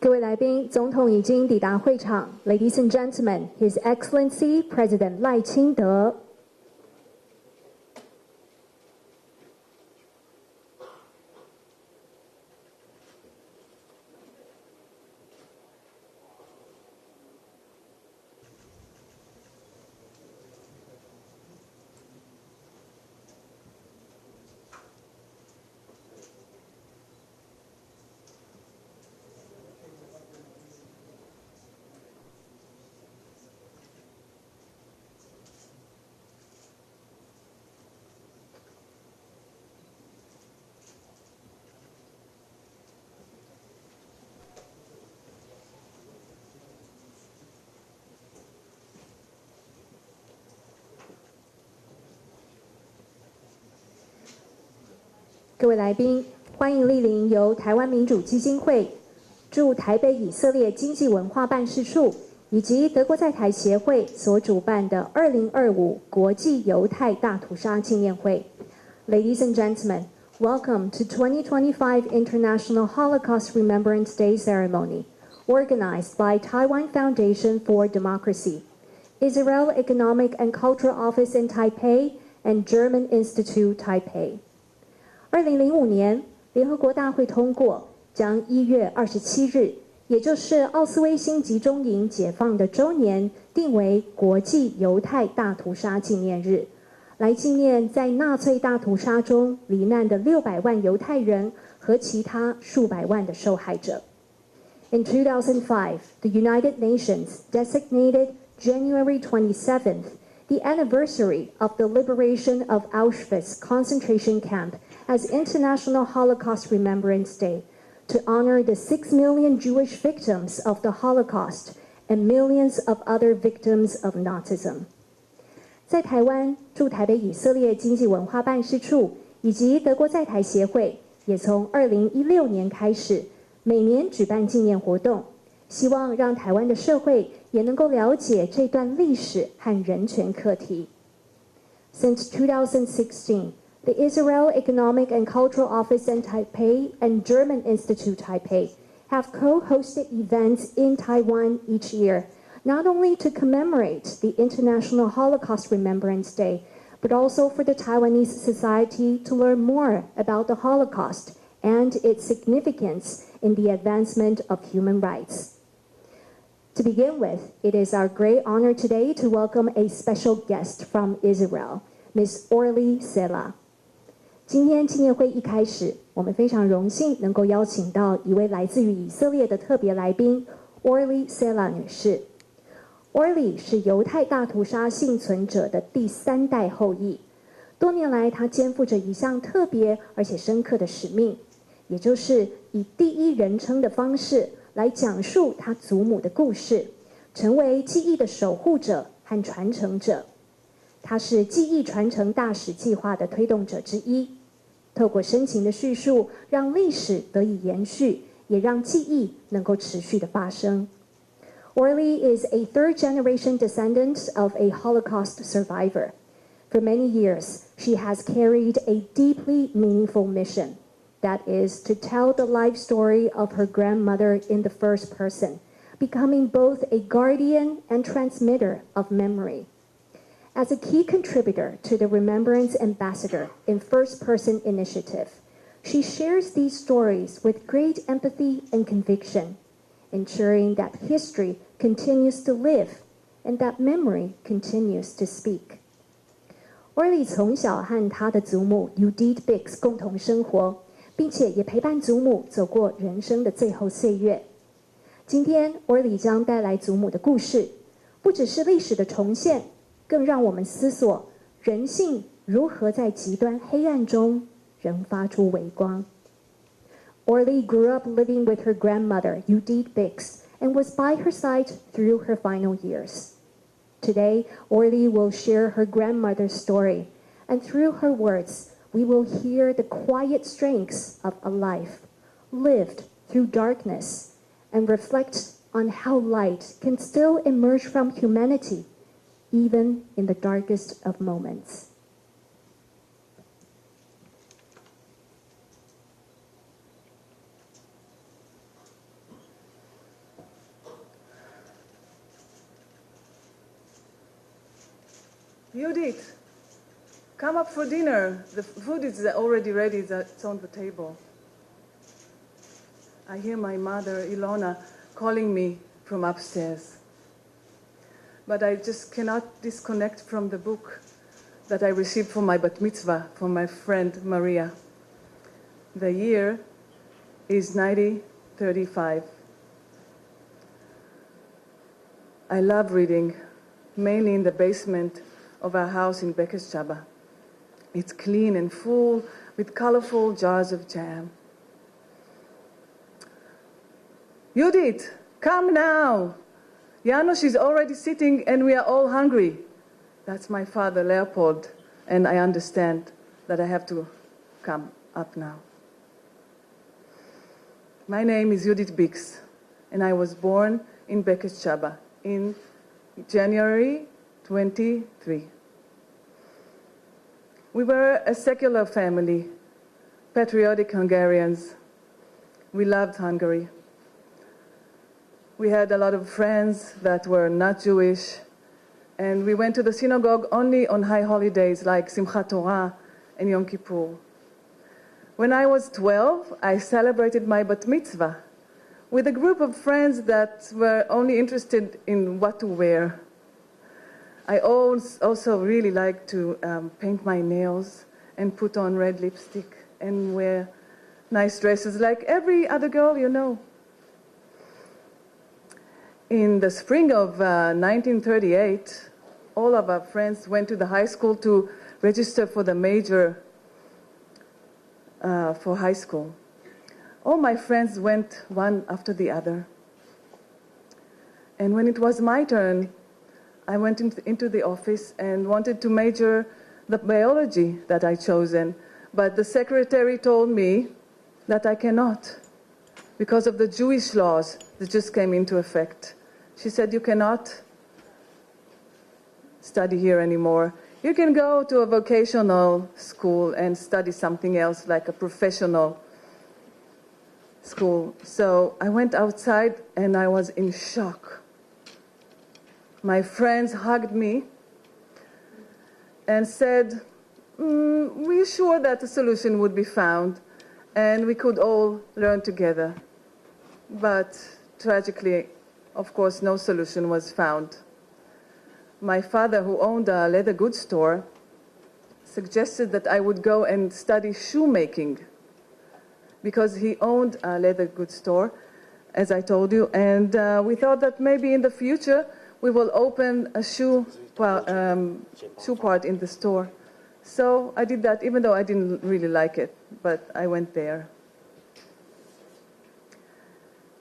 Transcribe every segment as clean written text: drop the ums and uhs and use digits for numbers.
各位来宾，总统已经抵达会场。Ladies and gentlemen, His Excellency President 赖清德。各位来宾，欢迎莅临由台湾民主基金会驻台北以色列经济文化办事处以及德国在台协会所主办的2025国际犹太大屠杀纪念会。Ladies and gentlemen, welcome to 2025 International Holocaust Remembrance Day ceremony, organized by Taiwan Foundation for Democracy, Israel Economic and Cultural Office in Taipei, and German Institute Taipei. 2005年，联合国大会通过将1月27日，也就是奥斯威辛集中营解放的周年，定为国际犹太大屠杀纪念日，来纪念在纳粹大屠杀中罹难的600万犹太人和其他数百万的受害者。In 2005, the United Nations designated January 27th the anniversary of the liberation of Auschwitz concentration camp as International Holocaust Remembrance Day to honor the 6 million Jewish victims of the Holocaust and millions of other victims of Nazism. 在台湾驻台北以色列经济文化办事处以及德国在台协会也从2016年开始每年举办纪念活动，希望让台湾的社会也能够了解这段历史和人权课题。Since 2016, the Israel Economic and Cultural Office in Taipei and German Institute Taipei have co-hosted events in Taiwan each year, not only to commemorate the International Holocaust Remembrance Day, but also for the Taiwanese society to learn more about the Holocaust and its significance in the advancement of human rights. To begin with, it is our great honor today to welcome a special guest from Israel, Ms. Orly Sela. 今天纪念会一开始，我们非常荣幸能够邀请到一位来自于以色列的特别来宾 Orly Sela 女士。Orly 是犹太大屠杀幸存者的第3代后裔，多年来她肩负着一项特别而且深刻的使命，也就是以第一人称的方式来讲述她祖母的故事，成为记忆的守护者和传承者。她是记忆传承大使计划的推动者之一，透过深情的叙述，让历史得以延续，也让记忆能够持续的发生。Orly is a third-generation descendant of a Holocaust survivor. For many years, she has carried a deeply meaningful mission. That is to tell the life story of her grandmother in the first person, becoming both a guardian and transmitter of memory. As a key contributor to the Remembrance Ambassador in First Person Initiative, she shares these stories with great empathy and conviction, ensuring that history continues to live and that memory continues to speak. Orly 从小和她的祖母 Judith Bix 共同生活，并且也陪伴祖母走过人生的最后岁月。今天 Orly 将带来祖母的故事，不只是历史的重现，更让我们思索人性如何在极端黑暗中仍发出微光。Orly grew up living with her grandmother, Judith Bix, and was by her side through her final years. Today, Orly will share her grandmother's story, and through her words, we will hear the quiet strengths of a life lived through darkness and reflect on how light can still emerge from humanity, even in the darkest of moments. Judith, come up for dinner. The food is already ready, it's on the table. I hear my mother, Ilona, calling me from upstairs. But I just cannot disconnect from the book that I received for my bat mitzvah from my friend Maria. The year is 1935. I love reading, mainly in the basement of our house in Bekes Shaba. It's clean and full with colorful jars of jam. Judith, come now. Janos is already sitting and we are all hungry. That's my father, Leopold, and I understand that I have to come up now. My name is Judith Bix, and I was born in Bekes Shaba in January 23. We were a secular family, patriotic Hungarians. We loved Hungary. We had a lot of friends that were not Jewish, and we went to the synagogue only on high holidays like Simchat Torah and Yom Kippur. When I was 12, I celebrated my bat mitzvah with a group of friends that were only interested in what to wear. I also really liked to paint my nails and put on red lipstick and wear nice dresses like every other girl you know. In the spring of 1938, all of our friends went to the high school to register for the major for high school. All my friends went one after the other. And when it was my turn, I went into the office and wanted to major the biology that I'd chosen. But the secretary told me that I cannot because of the Jewish laws that just came into effect. She said, you cannot study here anymore. You can go to a vocational school and study something else, like a professional school. So I went outside and I was in shock. My friends hugged me and said, we're sure that a solution would be found and we could all learn together. But tragically, of course, no solution was found. My father, who owned a leather goods store, suggested that I would go and study shoemaking because he owned a leather goods store, as I told you, and we thought that maybe in the future we will open a shoe part in the store. So I did that, even though I didn't really like it, but I went there.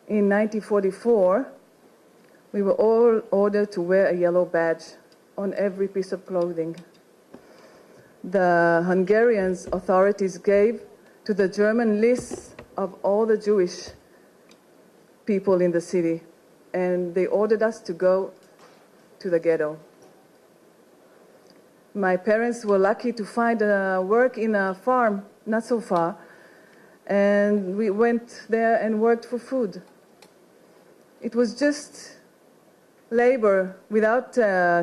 In 1944, we were all ordered to wear a yellow badge on every piece of clothing. The Hungarian authorities gave to the German lists of all the Jewish people in the city, and they ordered us to go to the ghetto. My parents were lucky to find work in a farm not so far, and we went there and worked for food. It was just labor without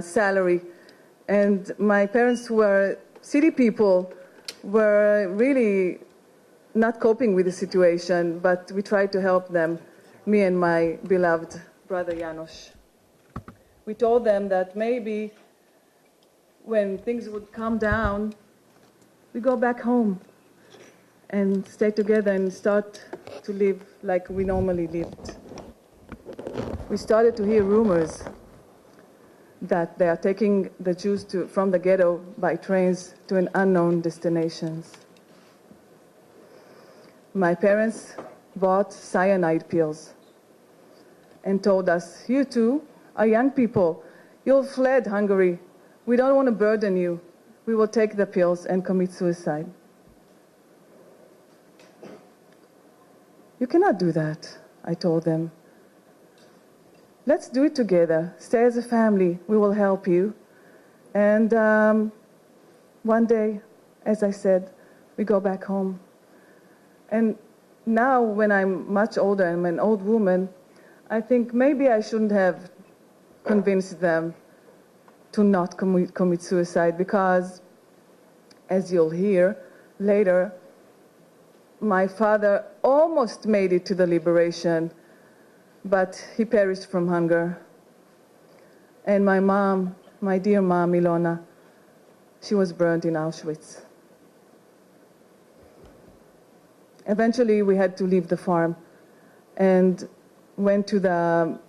salary, and my parents, who were city people, were really not coping with the situation, but we tried to help them, me and my beloved brother Janos. We told them that maybe when things would calm down, we go back home and stay together and start to live like we normally lived. We started to hear rumors that they are taking the Jews from the ghetto by trains to an unknown destinations. My parents bought cyanide pills and told us, you two are young people. You'll fled Hungary. We don't want to burden you. We will take the pills and commit suicide. You cannot do that, I told them. Let's do it together. Stay as a family. We will help you. And one day, as I said, we go back home. And now, when I'm much older, I'm an old woman, I think maybe I shouldn't have convinced them to not commit suicide because, as you'll hear later, my father almost made it to the liberation, but he perished from hunger. And my mom, my dear mom, Ilona, she was burned in Auschwitz. Eventually, we had to leave the farm and went to the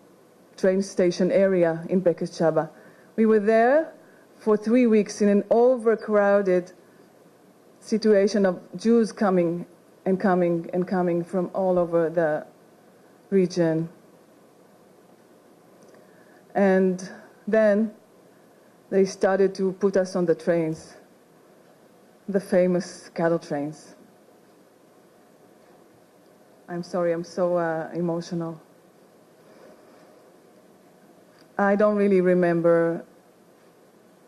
train station area in Bekeshaba. We were there for 3 weeks in an overcrowded situation of Jews coming and coming and coming from all over the region. And then they started to put us on the trains, the famous cattle trains. I'm sorry, I'm so emotional. I don't really remember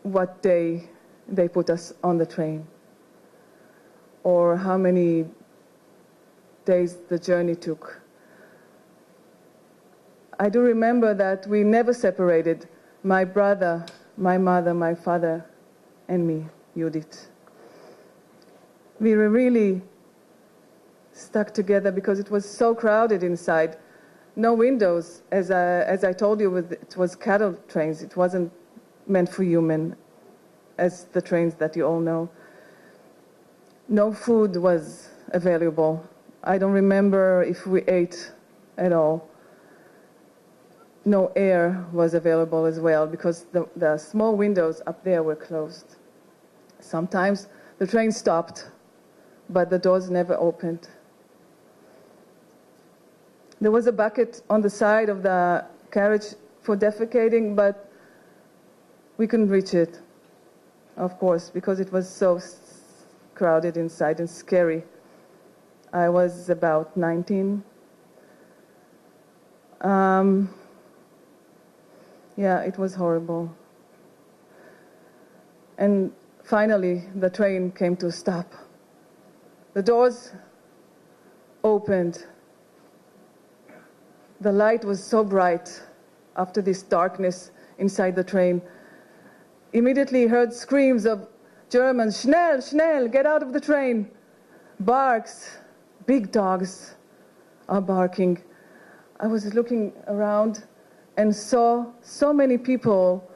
what day they put us on the train or how many days the journey took. I do remember that we never separated, my brother, my mother, my father, and me, Judith. We were really stuck together because it was so crowded inside. No windows, as I told you, it was cattle trains. It wasn't meant for human, as the trains that you all know. No food was available. I don't remember if we ate at all. No air was available as well because the small windows up there were closed. Sometimes the train stopped, but the doors never opened. There was a bucket on the side of the carriage for defecating, but we couldn't reach it, of course, because it was so crowded inside and scary. I was about 19. Yeah, it was horrible. And finally, the train came to a stop. The doors opened. The light was so bright after this darkness inside the train. Immediately heard screams of Germans, "Schnell, schnell, get out of the train." Barks, big dogs are barking. I was looking around and saw so many people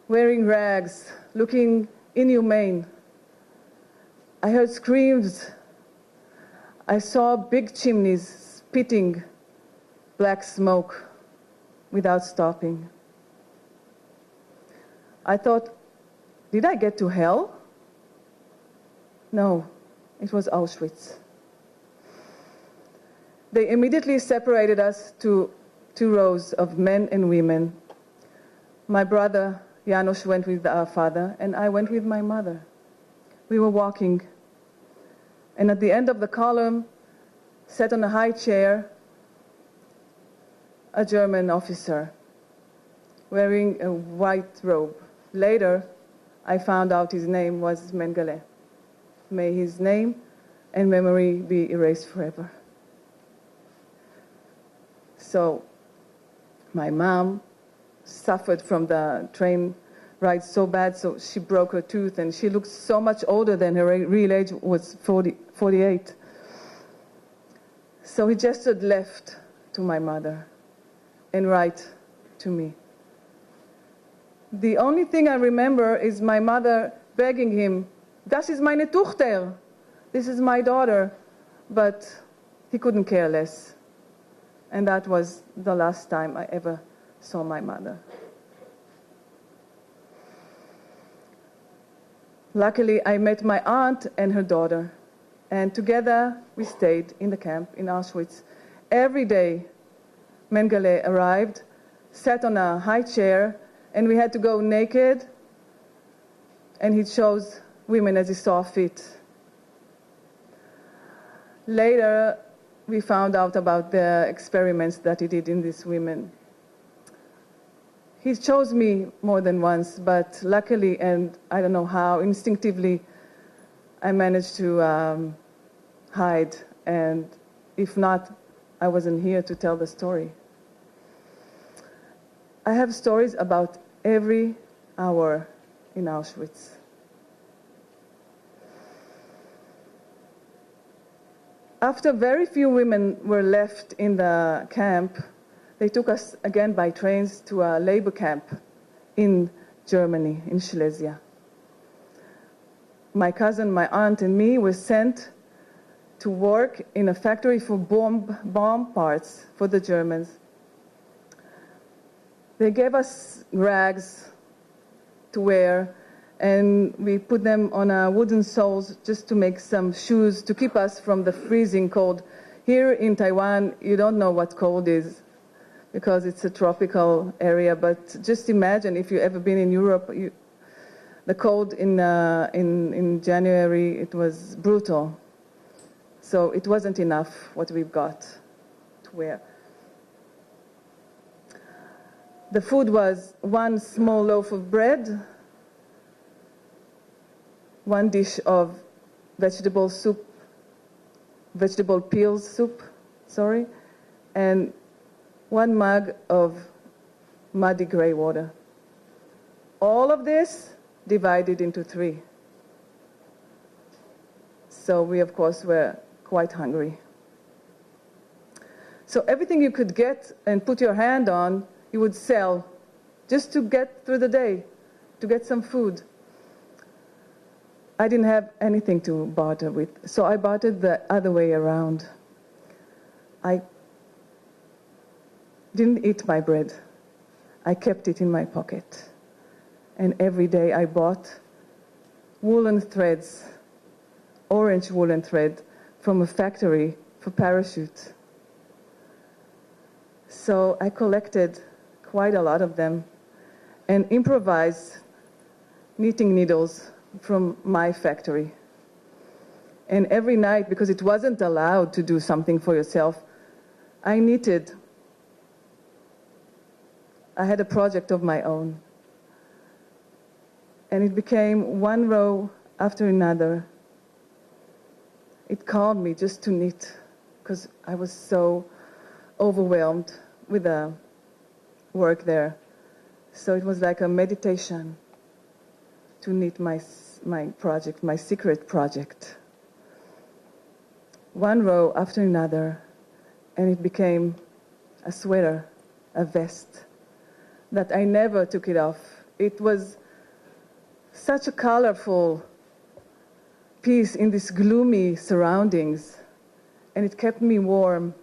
wearing rags, looking inhumane. I heard screams. I saw big chimneys spitting black smoke without stopping. I thought, did I get to hell? No, it was Auschwitz. They immediately separated us to 2 rows of men and women. My brother, Janos, went with our father, and I went with my mother. We were walking, and at the end of the column, sat on a high chair, a German officer wearing a white robe. Later, I found out his name was Mengele. May his name and memory be erased forever. So, my mom suffered from the train ride so bad, so she broke her tooth, and she looked so much older than her real age was 48. So he gestured left to my mother and right to me. The only thing I remember is my mother begging him, "Das ist meine Tochter, this is my daughter," but he couldn't care less. And that was the last time I ever saw my mother. Luckily, I met my aunt and her daughter, and together we stayed in the camp in Auschwitz. Every day, Mengele arrived, sat on a high chair, and we had to go naked, and he chose women as he saw fit. Later, we found out about the experiments that he did in these women. He chose me more than once, but luckily, and I don't know how, instinctively, I managed to hide, and if not, I wasn't here to tell the story. I have stories about every hour in Auschwitz. After very few women were left in the camp, they took us again by trains to a labor camp in Germany, in Silesia. My cousin, my aunt, and me were sent to work in a factory for bomb parts for the Germans. They gave us rags to wear, and we put them on wooden soles just to make some shoes to keep us from the freezing cold. Here in Taiwan, you don't know what cold is because it's a tropical area, but just imagine if you've ever been in Europe, the cold in January, it was brutal. So it wasn't enough what we've got to wear. The food was one small loaf of bread, one dish of vegetable peels soup, and one mug of muddy gray water. All of this divided into 3. So we, of course, were quite hungry. So everything you could get and put your hand on, you would sell just to get through the day, to get some food. I didn't have anything to barter with, so I bartered the other way around. I didn't eat my bread. I kept it in my pocket. And every day I bought woolen threads, orange woolen thread, from a factory for parachutes. So I collected quite a lot of them and improvised knitting needles from my factory. And every night, because it wasn't allowed to do something for yourself, I knitted. I had a project of my own. And it became one row after another. It calmed me just to knit because I was so overwhelmed with the work there. So it was like a meditation to knit my project, my secret project. One row after another, and it became a sweater, a vest, that I never took it off. It was such a colorful piece in these gloomy surroundings, and it kept me warm.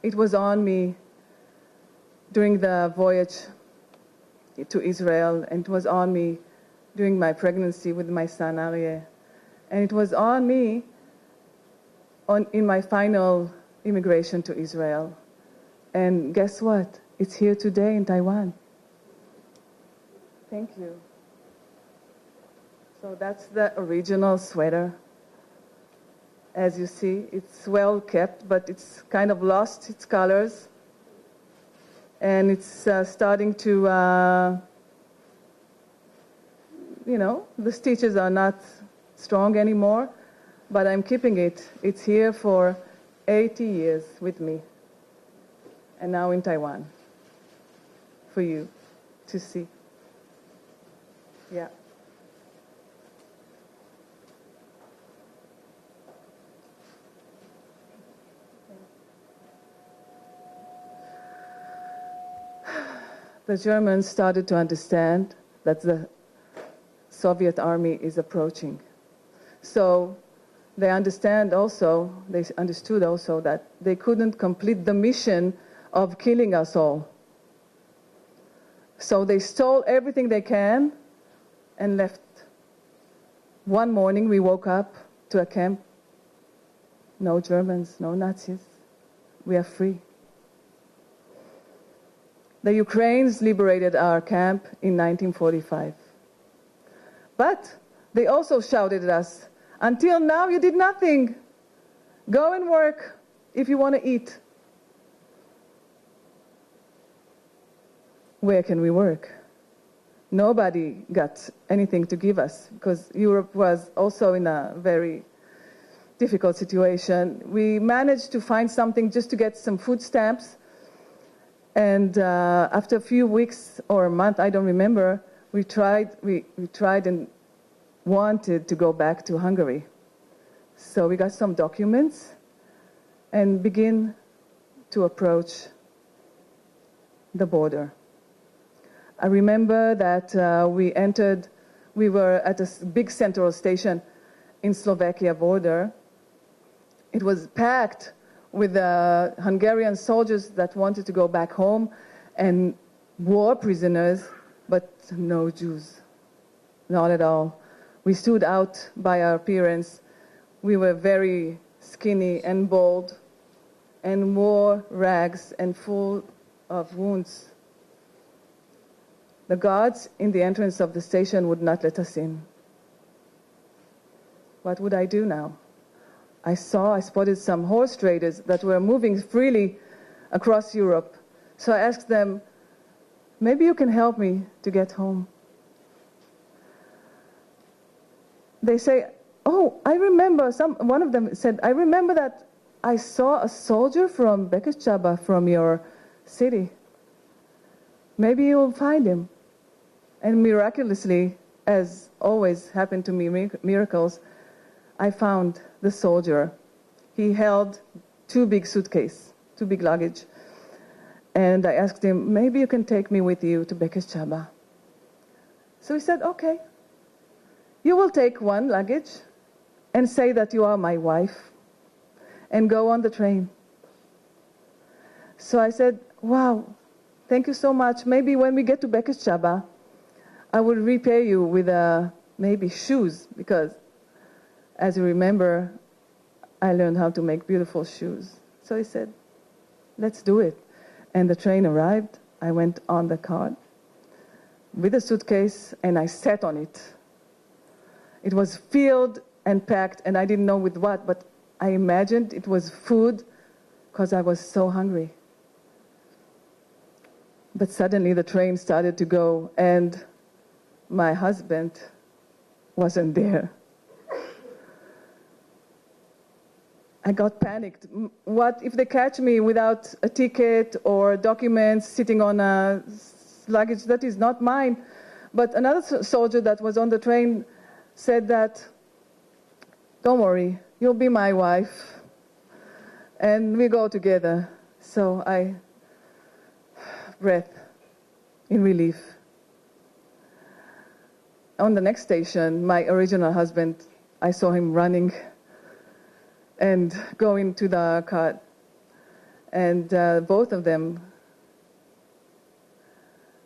It was on me during the voyage to Israel, and it was on me during my pregnancy with my son Aryeh, and it was on me in my final immigration to Israel. And guess what? It's here today in Taiwan. Thank you. So that's the original sweater. As you see, it's well kept, but it's kind of lost its colors. And it's starting to, the stitches are not strong anymore, but I'm keeping it. It's here for 80 years with me, and now in Taiwan, for you to see. Yeah. The Germans started to understand that the Soviet army is approaching. So they understood also that they couldn't complete the mission of killing us all. So they stole everything they can and left. One morning we woke up to a camp. No Germans, no Nazis. We are free. The Ukrainians liberated our camp in 1945. But they also shouted at us, until now you did nothing. Go and work if you want to eat. Where can we work? Nobody got anything to give us because Europe was also in a very difficult situation. We managed to find something just to get some food stamps. And after a few weeks or a month, I don't remember, we tried and wanted to go back to Hungary. So we got some documents and begin to approach the border. I remember that we were at a big central station in Slovakia border. It was packed with Hungarian soldiers that wanted to go back home and war prisoners, but no Jews, not at all. We stood out by our appearance. We were very skinny and bald and wore rags and full of wounds. The guards in the entrance of the station would not let us in. What would I do now? I spotted some horse traders that were moving freely across Europe. So I asked them, maybe you can help me to get home. They say, oh, I remember, one of them said, I remember that I saw a soldier from Bekeshchaba from your city. Maybe you'll find him. And miraculously, as always happened to me, miracles, I found the soldier. He held two big suitcases, two big luggage. And I asked him, maybe you can take me with you to Bekeshchaba. So he said, okay. You will take one luggage and say that you are my wife and go on the train. So I said, wow, thank you so much. Maybe when we get to Bekeshchaba, I will repay you with maybe shoes, because as you remember, I learned how to make beautiful shoes. So he said, let's do it. And the train arrived. I went on the car with a suitcase and I sat on it. It was filled and packed, and I didn't know with what, but I imagined it was food because I was so hungry. But suddenly the train started to go and my husband wasn't there. I got panicked. What if they catch me without a ticket or documents, sitting on a luggage that is not mine? But another soldier that was on the train said that, don't worry, you'll be my wife, and we go together. So I breathed in relief. On the next station, my original husband, I saw him running and going to the car. And both of them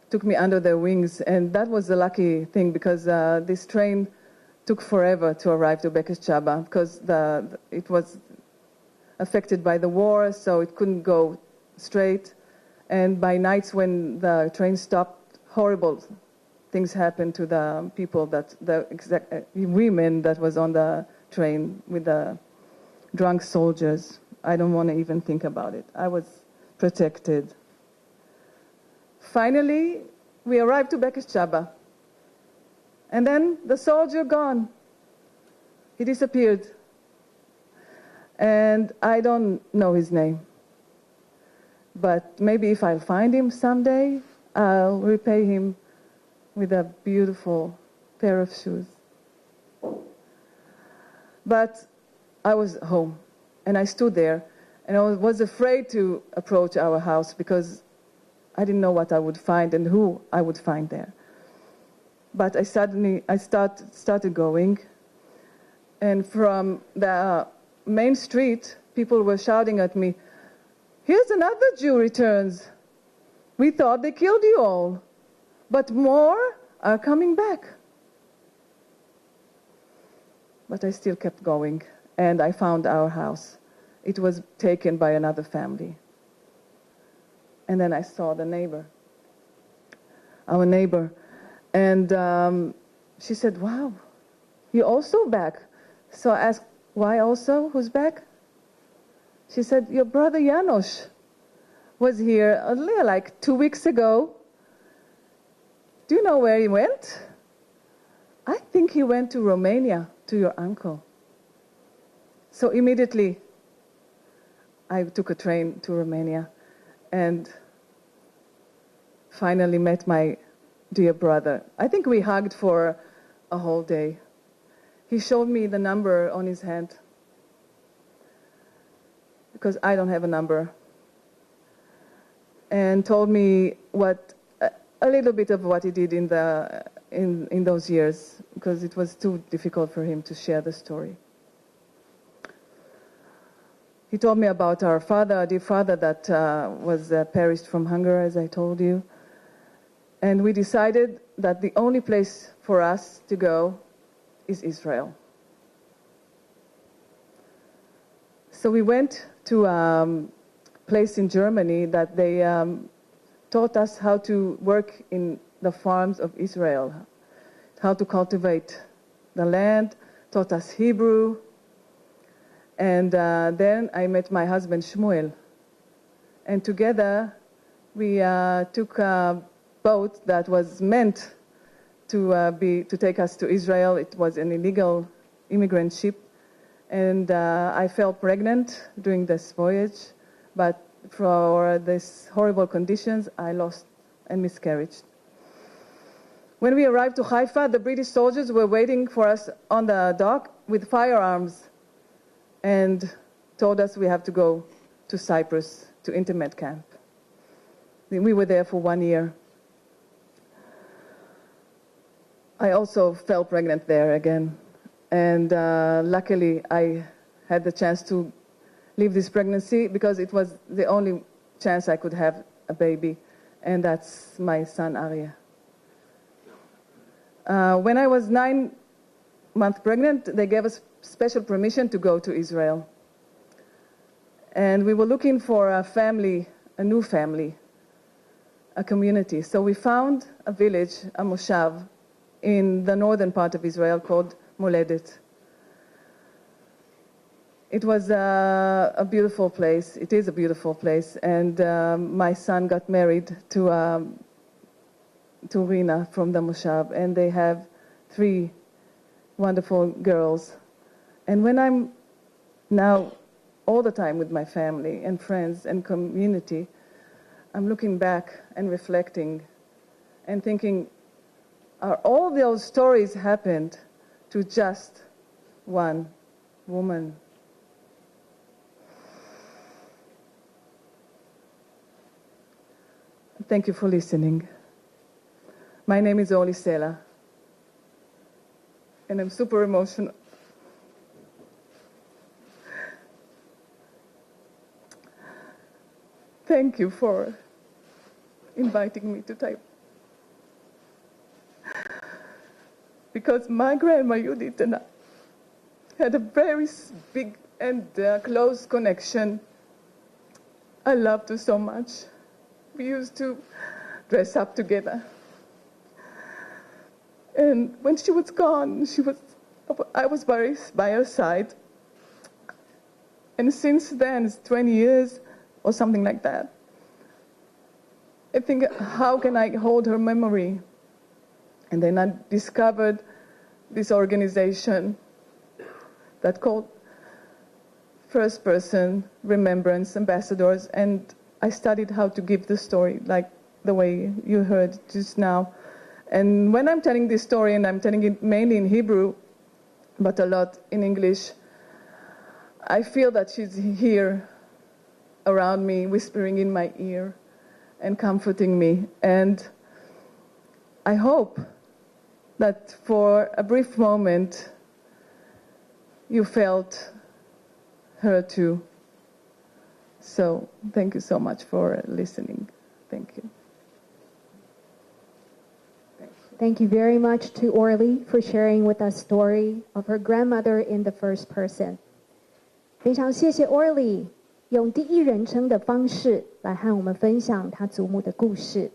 took me under their wings. And that was the lucky thing, because this train took forever to arrive to Bekeshchaba, because it was affected by the war, so it couldn't go straight. And by nights when the train stopped, horrible things happened to the people, the women that was on the train with the drunk soldiers. I don't want to even think about it. I was protected. Finally, we arrived to Bekeshchaba. And then the soldier gone. He disappeared. And I don't know his name. But maybe if I find him someday, I'll repay him with a beautiful pair of shoes. But I was home, and I stood there, and I was afraid to approach our house because I didn't know what I would find and who I would find there. But I started going, and from the main street, people were shouting at me, "Here's another Jew returns. We thought they killed you all, but more are coming back." But I still kept going, and I found our house. It was taken by another family. And then I saw the neighbor, our neighbor. And she said, "Wow, you're also back." So I asked, "Why also? Who's back?" She said, "Your brother Janos was here like 2 weeks ago. Do you know where he went?" "I think he went to Romania, to your uncle." So immediately, I took a train to Romania and finally met my dear brother. I think we hugged for a whole day. He showed me the number on his hand, because I don't have a number, and told me a little bit of what he did in those years, because it was too difficult for him to share the story. He told me about our dear father that was perished from hunger, as I told you. And we decided that the only place for us to go is Israel. So we went to a place in Germany that they taught us how to work in the farms of Israel, how to cultivate the land, taught us Hebrew. And then I met my husband Shmuel. And together we took a boat that was meant to take us to Israel. It was an illegal immigrant ship. And I fell pregnant during this voyage. But for these horrible conditions, I lost and miscarried. When we arrived to Haifa, the British soldiers were waiting for us on the dock with firearms and told us we have to go to Cyprus, to interment camp. We were there for 1 year. I also fell pregnant there again. And luckily, I had the chance to leave this pregnancy because it was the only chance I could have a baby. And that's my son, Arya. When I was 9 months pregnant, they gave us special permission to go to Israel. And we were looking for a family, a new family, a community. So we found a village, a moshav, in the northern part of Israel called Moledet. It was a beautiful place. It is a beautiful place. And my son got married to Rina from the moshav, and they have 3 wonderful girls. And when I'm now all the time with my family and friends and community, I'm looking back and reflecting and thinking, are all those stories happened to just one woman? Thank you for listening. My name is Oli Sela, and I'm super emotional. Thank you for inviting me to Taipei. Because my grandma Judith and I had a very big and close connection. I loved her so much. We used to dress up together. And when she was gone, I was by her side. And since then, it's 20 years or something like that. I think, how can I hold her memory? And then I discovered this organization that called First Person Remembrance Ambassadors, and I studied how to give the story, like the way you heard just now. And when I'm telling this story, and I'm telling it mainly in Hebrew, but a lot in English, I feel that she's here around me, whispering in my ear and comforting me. And I hope that for a brief moment you felt her too. So thank you so much for listening. Thank you. Thank you very much to Orly for sharing with us story of her grandmother in the first person. 非常谢谢 Orly 用第一人称的方式来和我们分享她祖母的故事。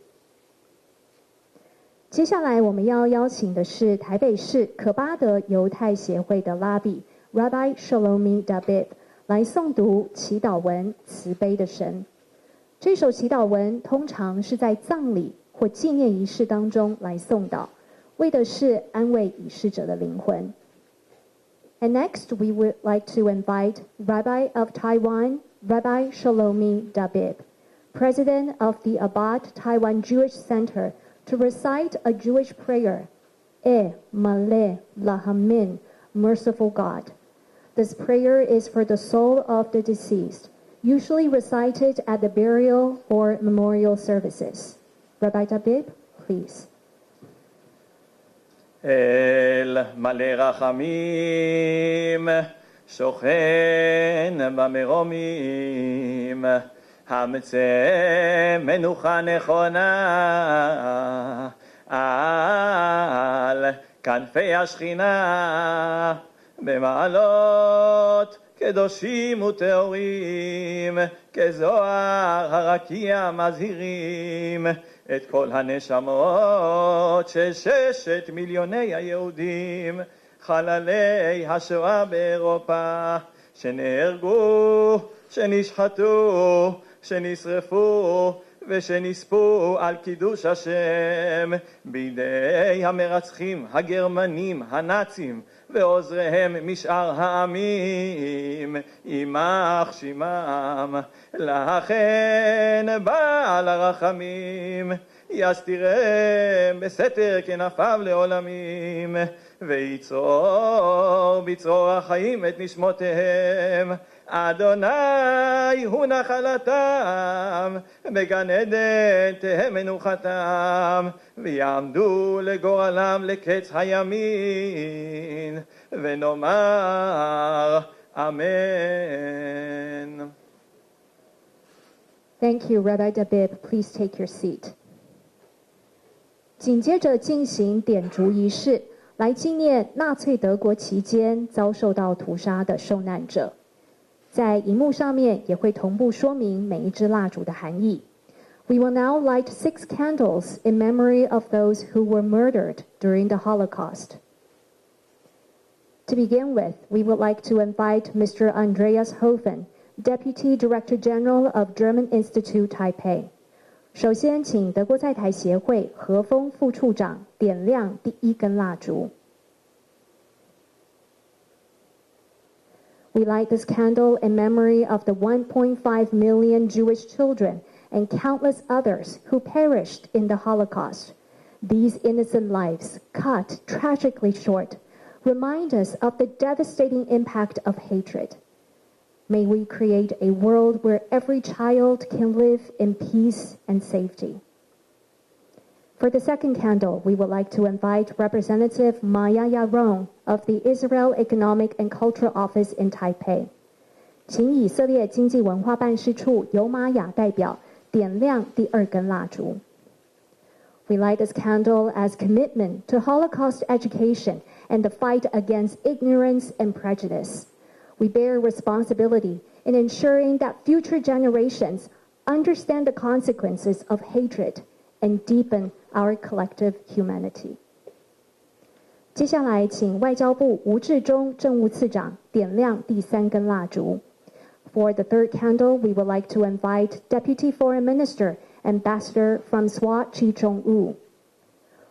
接下来我们要邀请的是台北市可巴德犹太协会的拉比 Rabbi Shlomi David 来诵读祈祷文慈悲的神。这首祈祷文通常是在葬礼或纪念仪式当中来诵祷，为的是安慰已逝者的灵魂。And next, we would like to invite Rabbi of Taiwan, Rabbi Shlomi David, President of the Abad Taiwan Jewish Center, to recite a Jewish prayer, Maleh Lahamin, Merciful God. This prayer is for the soul of the deceased, usually recited at the burial or memorial services. Rabbi Dabib, please. אל מלא רחמים, שוכן במרומים, המצא מנוחה נכונה על כנפי השכינה, במעלות קדושים וטהורים, כזוהר הרקיע מזהירים את כל הנשמות של 6 מיליוני היהודים, חללי השואה באירופה, שנהרגו, שנשחטו, שנשרפו ושנספו על קידוש השם בידי המרצחים הגרמנים הנאצים ועוזריהם משאר העמים, יימח שמם. לכן בעל הרחמים יסתירם בסתר כנפיו לעולמים, ויצור בצרור החיים את נשמותיהם. אדוני הוא נחלתם, בגן עדן תהא מנוחתם, ויעמדו לגורלם לקץ הימין, ונאמר אמן. Thank you, Rabbi Dabib. Please take your seat. 紧接着进行点烛仪式，来纪念纳粹德国期间遭受到屠杀的受难者。在荧幕上面也会同步说明每一支蜡烛的含义。We will now light 6 candles in memory of those who were murdered during the Holocaust. To begin with, we would like to invite Mr. Andreas Hofem, Deputy Director General of German Institute Taipei. 首先，请德国在台协会何峰副处长点亮第1根蜡烛。We light this candle in memory of the 1.5 million Jewish children and countless others who perished in the Holocaust. These innocent lives, cut tragically short, remind us of the devastating impact of hatred. May we create a world where every child can live in peace and safety. For the second candle, we would like to invite Representative Maya Yaron of the Israel Economic and Cultural Office in Taipei. 请以色列经济文化办事处尤玛雅代表点亮第2根蜡烛。We light this candle as commitment to Holocaust education and the fight against ignorance and prejudice. We bear responsibility in ensuring that future generations understand the consequences of hatred and deepen our collective humanity. 接下来，请外交部吴志中政务次长点亮第3根蜡烛。For the third candle, we would like to invite Deputy Foreign Minister, Ambassador Francois Chi-Chong-wu.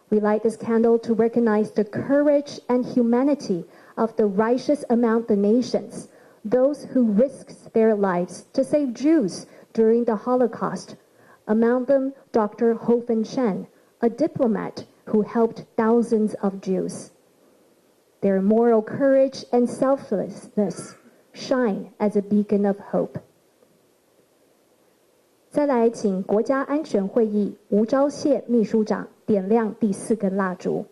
We light this candle to recognize the courage and humanity of the righteous among the nations, those who risked their lives to save Jews during the Holocaust, among them Dr. Hofem Shen, a diplomat who helped thousands of Jews. Their moral courage and selflessness shine as a beacon of hope. 再来，请国家安全会议吴钊燮秘书长点亮第4根蜡烛。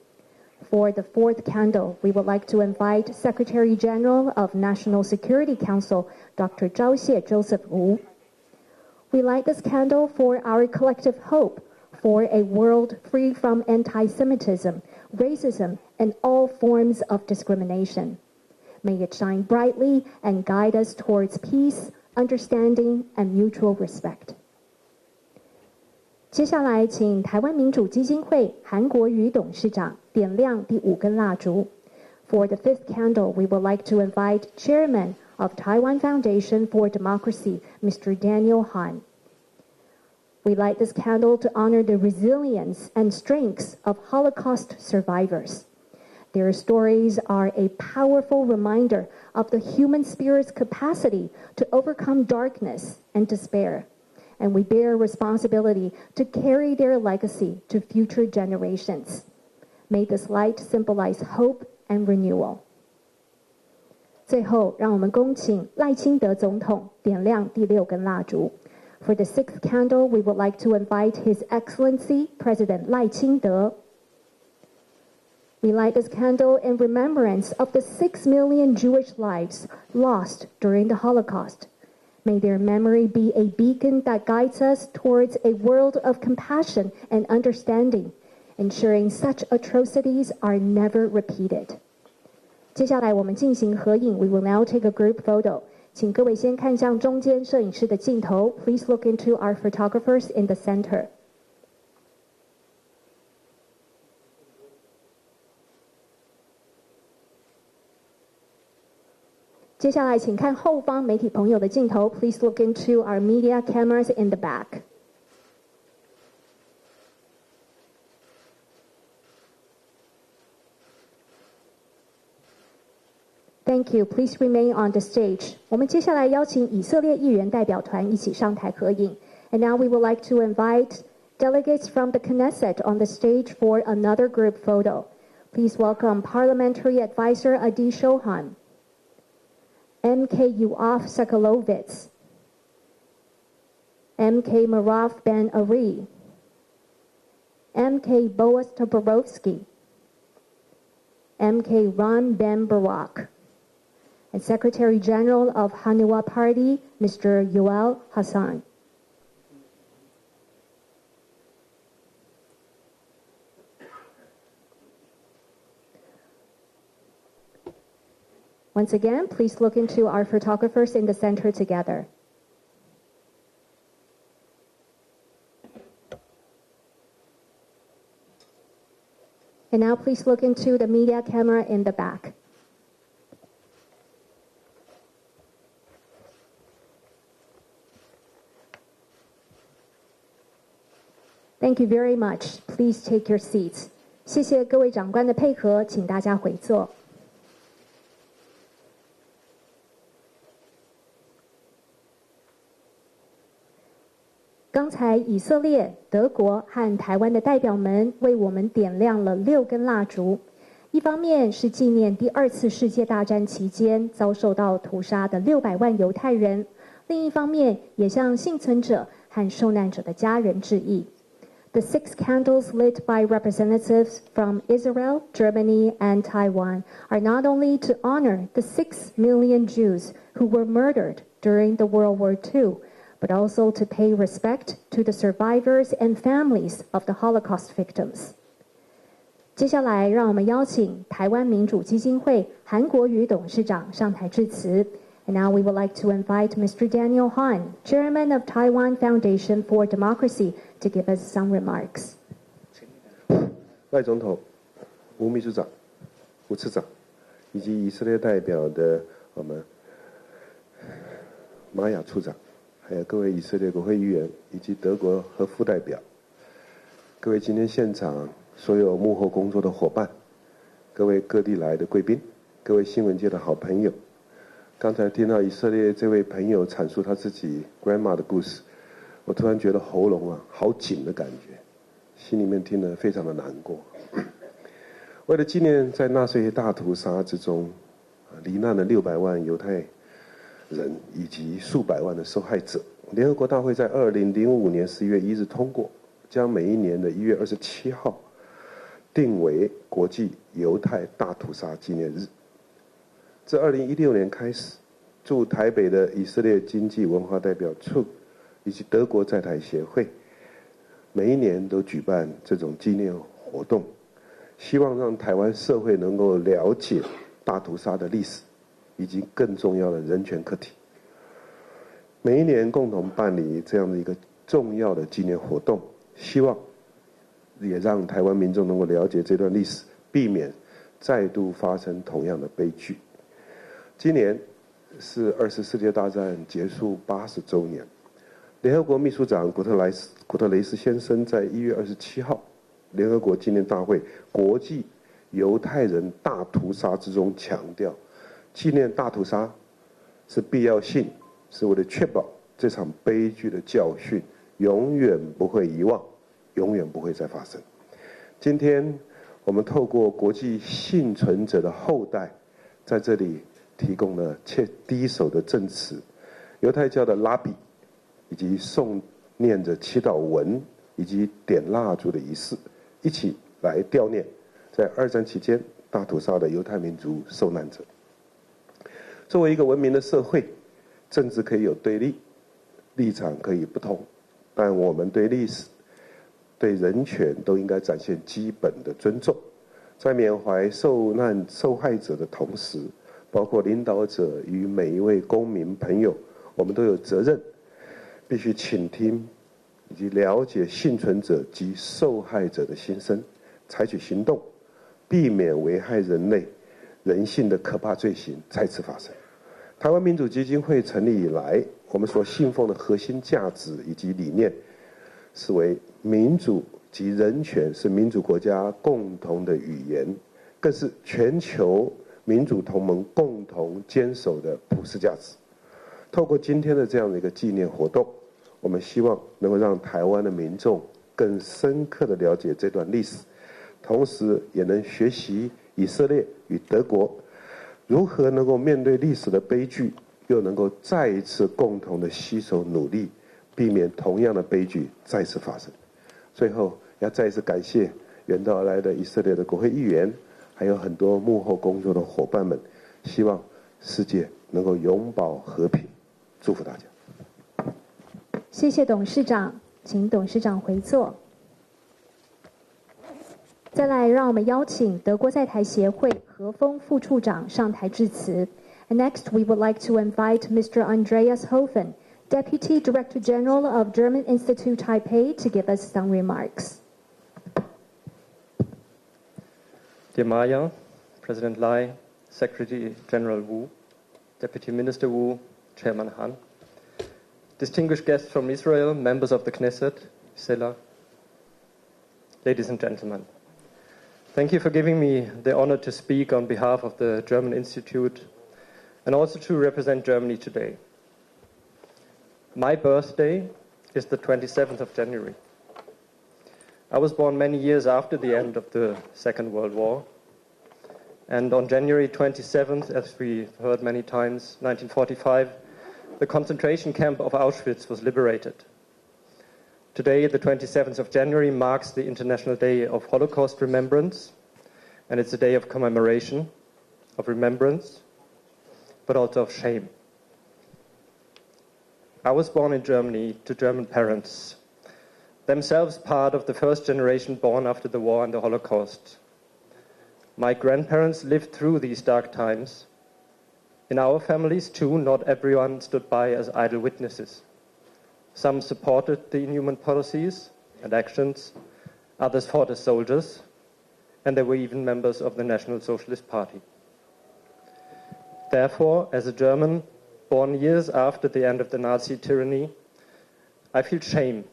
For the fourth candle, we would like to invite Secretary General of National Security Council, Dr. Zhao Xie Joseph Wu. We light this candle for our collective hope for a world free from anti-Semitism, racism, and all forms of discrimination. May it shine brightly and guide us towards peace, understanding, and mutual respect. 接下来，请台湾民主基金会韩国瑜董事长点亮第5根蜡烛。For the fifth candle, we would like to invite Chairman of Taiwan Foundation for Democracy, Mr. Daniel Han. We light this candle to honor the resilience and strengths of Holocaust survivors. Their stories are a powerful reminder of the human spirit's capacity to overcome darkness and despair, and we bear responsibility to carry their legacy to future generations. May this light symbolize hope and renewal. 最后，让我们恭请赖清德总统点亮第6根蜡烛。For the 6th candle, we would like to invite His Excellency President Lai Ching-te. We light this candle in remembrance of the 6 million Jewish lives lost during the Holocaust. May their memory be a beacon that guides us towards a world of compassion and understanding, ensuring such atrocities are never repeated. 接下来我们进行合影 We will now take a group photo. 请各位先看向中间摄影师的镜头 Please look into our photographers in the center. 接下来请看后方媒体朋友的镜头 Please look into our media cameras in the back. Thank you. Please remain on the stage. 我们接下来邀请以色列议员代表团一起上台合影。And now we would like to invite delegates from the Knesset on the stage for another group photo. Please welcome Parliamentary Advisor Adi Shohan, MK Yoav Sakalovitz, MK Marav Ben Ari, MK Boaz Toporowski, MK Ron Ben Barak, and Secretary General of Hanua Party, Mr. Yoel Hassan. Once again, please look into our photographers in the center together. And now please look into the media camera in the back. Thank you very much. Please take your seats. 谢谢各位长官的配合，请大家回座。刚才以色列、德国和台湾的代表们为我们点亮了6根蜡烛，一方面是纪念第2次世界大战期间遭受到屠杀的600万犹太人，另一方面也向幸存者和受难者的家人致意。The 6 candles lit by representatives from Israel, Germany, and Taiwan are not only to honor the 6 million Jews who were murdered during the World War II, but also to pay respect to the survivors and families of the Holocaust victims. 接下来，让我们邀请台湾民主基金会韩国瑜董事长上台致辞。And now we would like to invite Mr. Daniel Han, Chairman of Taiwan Foundation for Democracy, to give us some remarks. 赖总统、吴秘书长、吴次长，以及以色列代表的我们玛雅处长，还有各位以色列国会议员以及德国和副代表，各位今天现场所有幕后工作的伙伴，各位各地来的贵宾，各位新闻界的好朋友。刚才听到以色列这位朋友阐述他自己 grandma 的故事，我突然觉得喉咙好紧的感觉，心里面听得非常的难过。为了纪念在纳粹大屠杀之中罹难的600万犹太人以及数百万的受害者，联合国大会在2005年11月1日通过，将每一年的1月27号定为国际犹太大屠杀纪念日。自2016年开始，驻台北的以色列经济文化代表处以及德国在台协会，每一年都举办这种纪念活动，希望让台湾社会能够了解大屠杀的历史，以及更重要的人权课题。每一年共同办理这样的一个重要的纪念活动，希望也让台湾民众能够了解这段历史，避免再度发生同样的悲剧。今年是2次世界大战结束80周年，联合国秘书长古特雷斯先生在1月27号联合国纪念大会国际犹太人大屠杀之中强调，纪念大屠杀是必要性，是为了确保这场悲剧的教训永远不会遗忘，永远不会再发生。今天我们透过国际幸存者的后代在这里提供了第一手的证词，犹太教的拉比以及诵念着祈祷文以及点蜡烛的仪式，一起来悼念在二战期间大屠杀的犹太民族受难者。作为一个文明的社会，政治可以有对立，立场可以不同，但我们对历史、对人权都应该展现基本的尊重。在缅怀受难受害者的同时，包括领导者与每一位公民朋友，我们都有责任，必须倾听以及了解幸存者及受害者的心声，采取行动，避免危害人类人性的可怕罪行再次发生。台湾民主基金会成立以来，我们所信奉的核心价值以及理念，是为民主及人权是民主国家共同的语言，更是全球民主同盟共同坚守的普世价值。透过今天的这样的一个纪念活动，我们希望能够让台湾的民众更深刻地了解这段历史，同时也能学习以色列与德国如何能够面对历史的悲剧，又能够再一次共同的携手努力，避免同样的悲剧再次发生。最后要再一次感谢远道而来的以色列的国会议员，还有很多幕后工作的伙伴们，希望世界能够永保和平，祝福大家。谢谢董事长，请董事长回座。再来，让我们邀请德国在台协会何峰副处长上台致辞。And next, we would like to invite Mr. Andreas Hofem, Deputy Director General of German Institute Taipei, to give us some remarks. Dear Maya, President Lai, Secretary General Wu, Deputy Minister Wu, Chairman Han, distinguished guests from Israel, members of the Knesset, Sela, ladies and gentlemen. Thank you for giving me the honor to speak on behalf of the German Institute and also to represent Germany today. My birthday is the 27th of January. I was born many years after the end of the Second World War. And on January 27th, as we heard many times, 1945, the concentration camp of Auschwitz was liberated. Today, the 27th of January, marks the International Day of Holocaust Remembrance, and it's a day of commemoration, of remembrance, but also of shame. I was born in Germany to German parents, themselves part of the first generation born after the war and the Holocaust. My grandparents lived through these dark times. In our families, too, not everyone stood by as idle witnesses. Some supported the inhuman policies and actions, others fought as soldiers, and there were even members of the National Socialist Party. Therefore, as a German born years after the end of the Nazi tyranny, I feel shame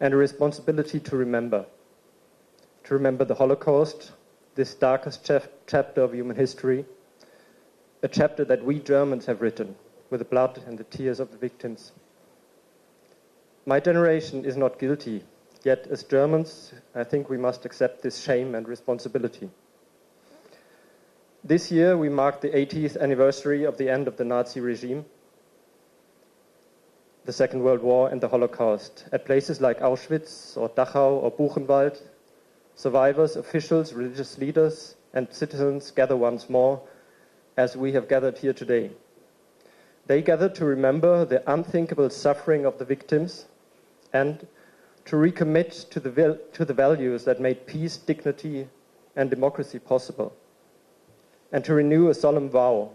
and a responsibility to remember the Holocaust, this darkest chapter of human history, a chapter that we Germans have written with the blood and the tears of the victims. My generation is not guilty, yet as Germans, I think we must accept this shame and responsibility. This year, we mark the 80th anniversary of the end of the Nazi regime, the Second World War, and the Holocaust. At places like Auschwitz or Dachau or Buchenwald, survivors, officials, religious leaders, and citizens gather once more, as we have gathered here today. They gather to remember the unthinkable suffering of the victims and to recommit to the values that made peace, dignity, and democracy possible, and to renew a solemn vow: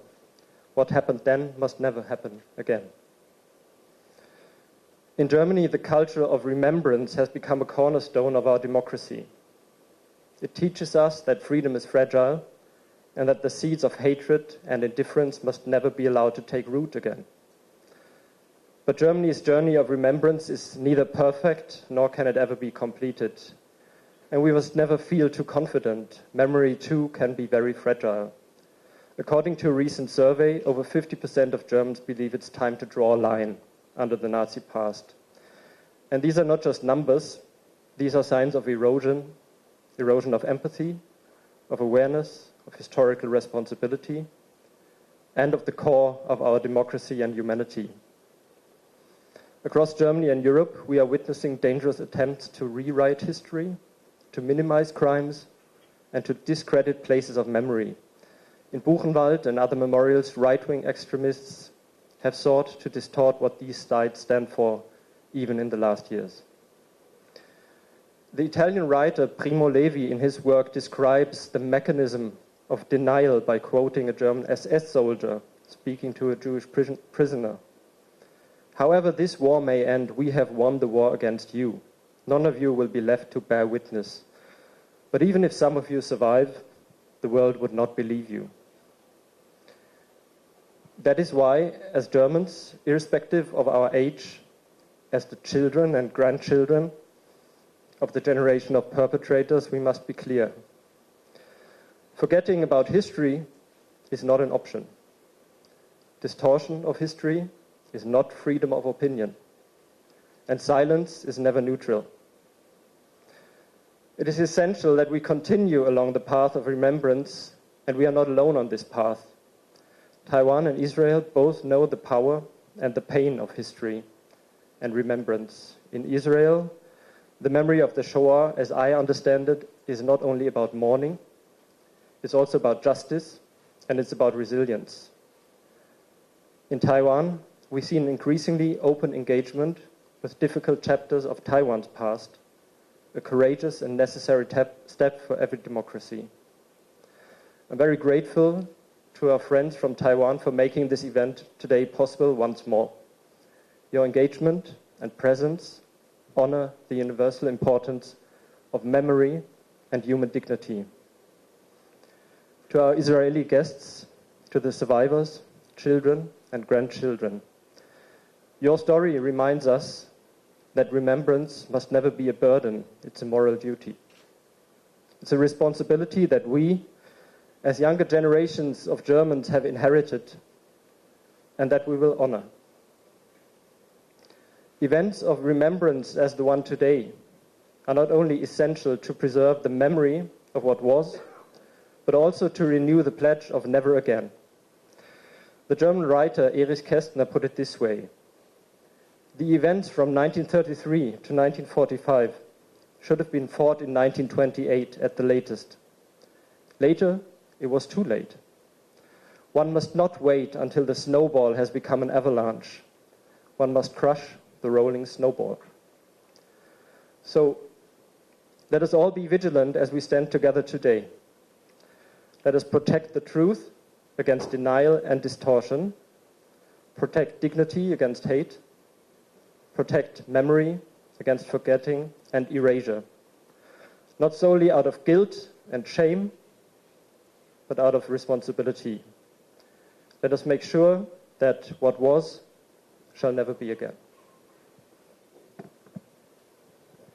what happened then must never happen again. In Germany, the culture of remembrance has become a cornerstone of our democracy. It teaches us that freedom is fragile and that the seeds of hatred and indifference must never be allowed to take root again. But Germany's journey of remembrance is neither perfect nor can it ever be completed. And we must never feel too confident. Memory, too, can be very fragile. According to a recent survey, over 50% of Germans believe it's time to draw a line under the Nazi past. And these are not just numbers, these are signs of erosion of empathy, of awareness, of historical responsibility, and of the core of our democracy and humanity. Across Germany and Europe, we are witnessing dangerous attempts to rewrite history, to minimize crimes, and to discredit places of memory. In Buchenwald and other memorials, right-wing extremists have sought to distort what these sites stand for, even in the last years. The Italian writer Primo Levi, in his work, describes the mechanism of denial by quoting a German SS soldier speaking to a Jewish prisoner. However this war may end, we have won the war against you. None of you will be left to bear witness. But even if some of you survive, the world would not believe you. That is why, as Germans, irrespective of our age, as the children and grandchildren of the generation of perpetrators, we must be clear. Forgetting about history is not an option. Distortion of history is not freedom of opinion. And silence is never neutral. It is essential that we continue along the path of remembrance, and we are not alone on this path. Taiwan and Israel both know the power and the pain of history and remembrance. In Israel, the memory of the Shoah, as I understand it, is not only about mourning, it's also about justice, and it's about resilience. In Taiwan, we see an increasingly open engagement with difficult chapters of Taiwan's past, a courageous and necessary step for every democracy. I'm very grateful to our friends from Taiwan for making this event today possible once more. Your engagement and presence honor the universal importance of memory and human dignity. To our Israeli guests, to the survivors, children and grandchildren, your story reminds us that remembrance must never be a burden, it's a moral duty. It's a responsibility that we, as younger generations of Germans, have inherited and that we will honor. Events of remembrance as the one today are not only essential to preserve the memory of what was, but also to renew the pledge of never again. The German writer Erich Kästner put it this way: the events from 1933 to 1945 should have been fought in 1928 at the latest. Later, it was too late. One must not wait until the snowball has become an avalanche. One must crush the rolling snowball. So, let us all be vigilant as we stand together today. Let us protect the truth against denial and distortion, protect dignity against hate, protect memory against forgetting and erasure, not solely out of guilt and shame, but out of responsibility. Let us make sure that what was shall never be again.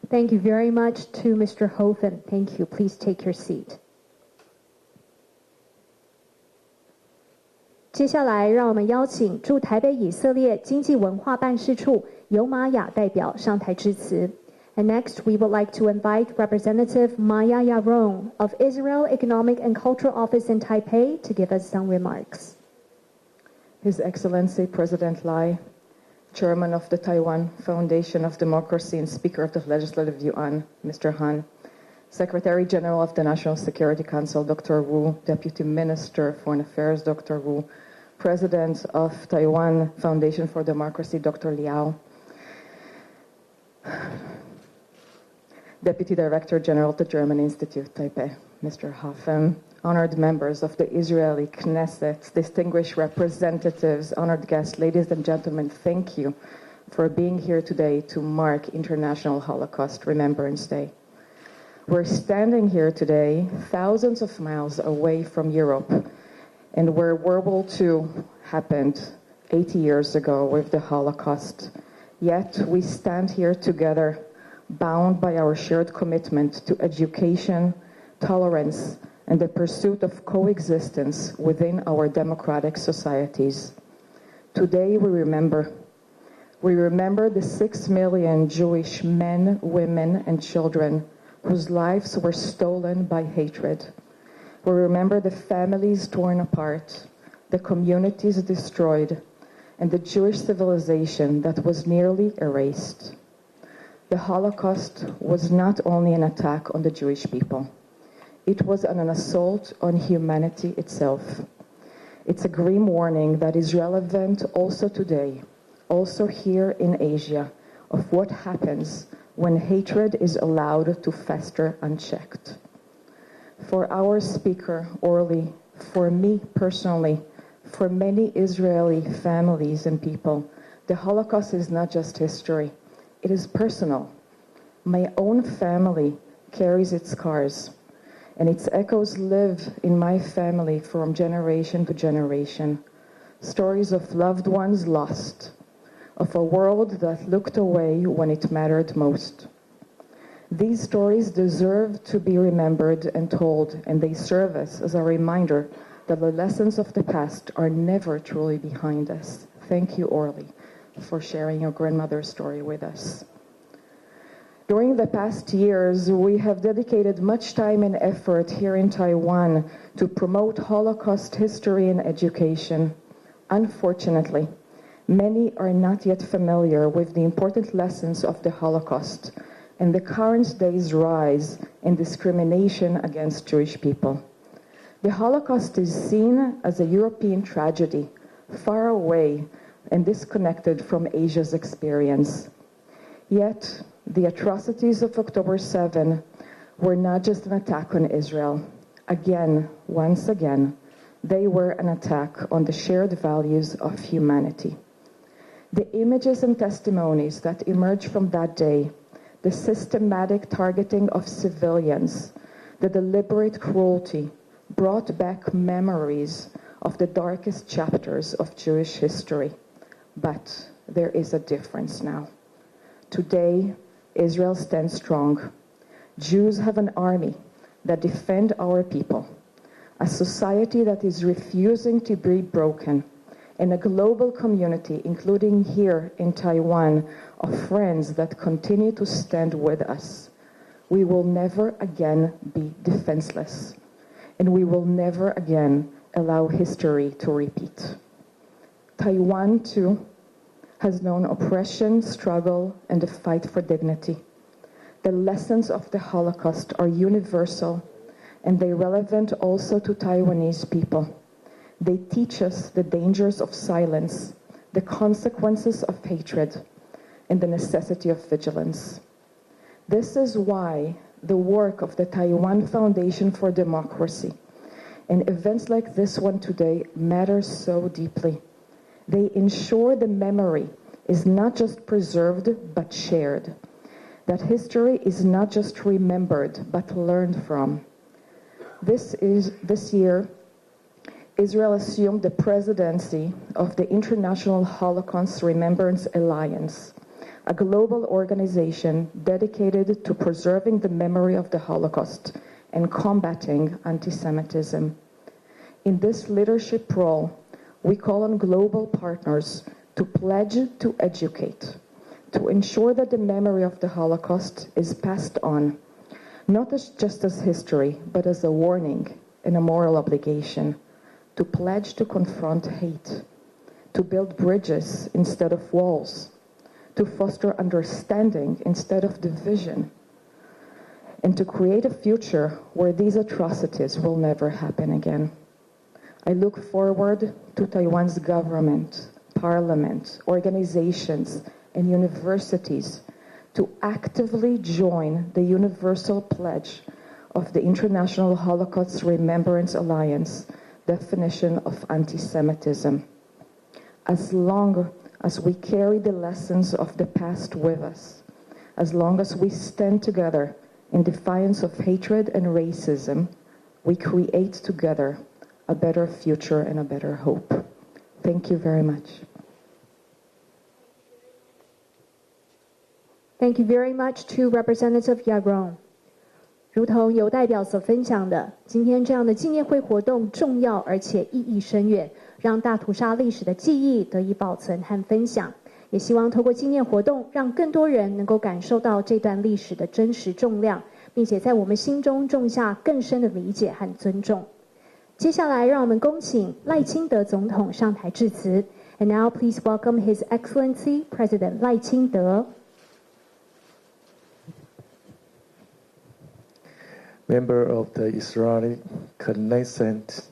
Thank you very much to Mr. Hofem. Thank you. Please take your seat. 接下来，让我们邀请驻台北以色列经济文化办事处尤玛雅代表上台致辞。And next, we would like to invite Representative Maya Yaron of Israel Economic and Cultural Office in Taipei to give us some remarks. His Excellency President Lai, Chairman of the Taiwan Foundation of Democracy and Speaker of the Legislative Yuan, Mr. Han, Secretary General of the National Security Council, Dr. Wu, Deputy Minister of Foreign Affairs, Dr. Wu, President of Taiwan Foundation for Democracy, Dr. Liao, Deputy Director General of the German Institute, Taipei, Mr. Hofem, honored members of the Israeli Knesset, distinguished representatives, honored guests, ladies and gentlemen, thank you for being here today to mark International Holocaust Remembrance Day. We're standing here today thousands of miles away from Europe, and where World War II happened 80 years ago with the Holocaust. Yet we stand here together, bound by our shared commitment to education, tolerance, and the pursuit of coexistence within our democratic societies. Today we remember the 6 million Jewish men, women, and children whose lives were stolen by hatred. We remember the families torn apart, the communities destroyed, and the Jewish civilization that was nearly erased. The Holocaust was not only an attack on the Jewish people. It was an assault on humanity itself. It's a grim warning that is relevant also today, also here in Asia, of what happens when hatred is allowed to fester unchecked. For our speaker, Orly, for me personally, for many Israeli families and people, the Holocaust is not just history, it is personal. My own family carries its scars, and its echoes live in my family from generation to generation. Stories of loved ones lost, of a world that looked away when it mattered most. These stories deserve to be remembered and told, and they serve us as a reminder that the lessons of the past are never truly behind us. Thank you, Orly, for sharing your grandmother's story with us. During the past years, we have dedicated much time and effort here in Taiwan to promote Holocaust history and education. Unfortunately, many are not yet familiar with the important lessons of the Holocaust and the current day's rise in discrimination against Jewish people. The Holocaust is seen as a European tragedy, far away and disconnected from Asia's experience. Yet, the atrocities of October 7 were not just an attack on Israel. Again, once again, they were an attack on the shared values of humanity. The images and testimonies that emerged from that day, the systematic targeting of civilians, the deliberate cruelty, brought back memories of the darkest chapters of Jewish history. But there is a difference now. Today, Israel stands strong. Jews have an army that defends our people, a society that is refusing to be broken, and a global community, including here in Taiwan, of friends that continue to stand with us. We will never again be defenseless, and we will never again allow history to repeat. Taiwan, too, has known oppression, struggle, and the fight for dignity. The lessons of the Holocaust are universal, and they're relevant also to Taiwanese people. They teach us the dangers of silence, the consequences of hatred, and the necessity of vigilance. This is why the work of the Taiwan Foundation for Democracy and events like this one today matter so deeply. They ensure the memory is not just preserved but shared, that history is not just remembered but learned from. This year, Israel assumed the presidency of the International Holocaust Remembrance Alliance, a global organization dedicated to preserving the memory of the Holocaust and combating anti-Semitism. In this leadership role, we call on global partners to pledge to educate, to ensure that the memory of the Holocaust is passed on, not just as history, but as a warning and a moral obligation, to pledge to confront hate, to build bridges instead of walls, to foster understanding instead of division, and to create a future where these atrocities will never happen again. I look forward to Taiwan's government, parliament, organizations, and universities to actively join the universal pledge of the International Holocaust Remembrance Alliance definition of anti-Semitism. As long as we carry the lessons of the past with us, as long as we stand together in defiance of hatred and racism, we create together a better future and a better hope. Thank you very much. Thank you very much to Representative Yaron. 如同有代表所分享的，今天这样的纪念会活动重要而且意义深远，让大屠杀历史的记忆得以保存和分享。也希望透过纪念活动，让更多人能够感受到这段历史的真实重量，并且在我们心中种下更深的理解和尊重。接下来，让我们恭请赖清德总统上台致辞。And now, please welcome His Excellency President 赖清德。Member of the Israeli Knesset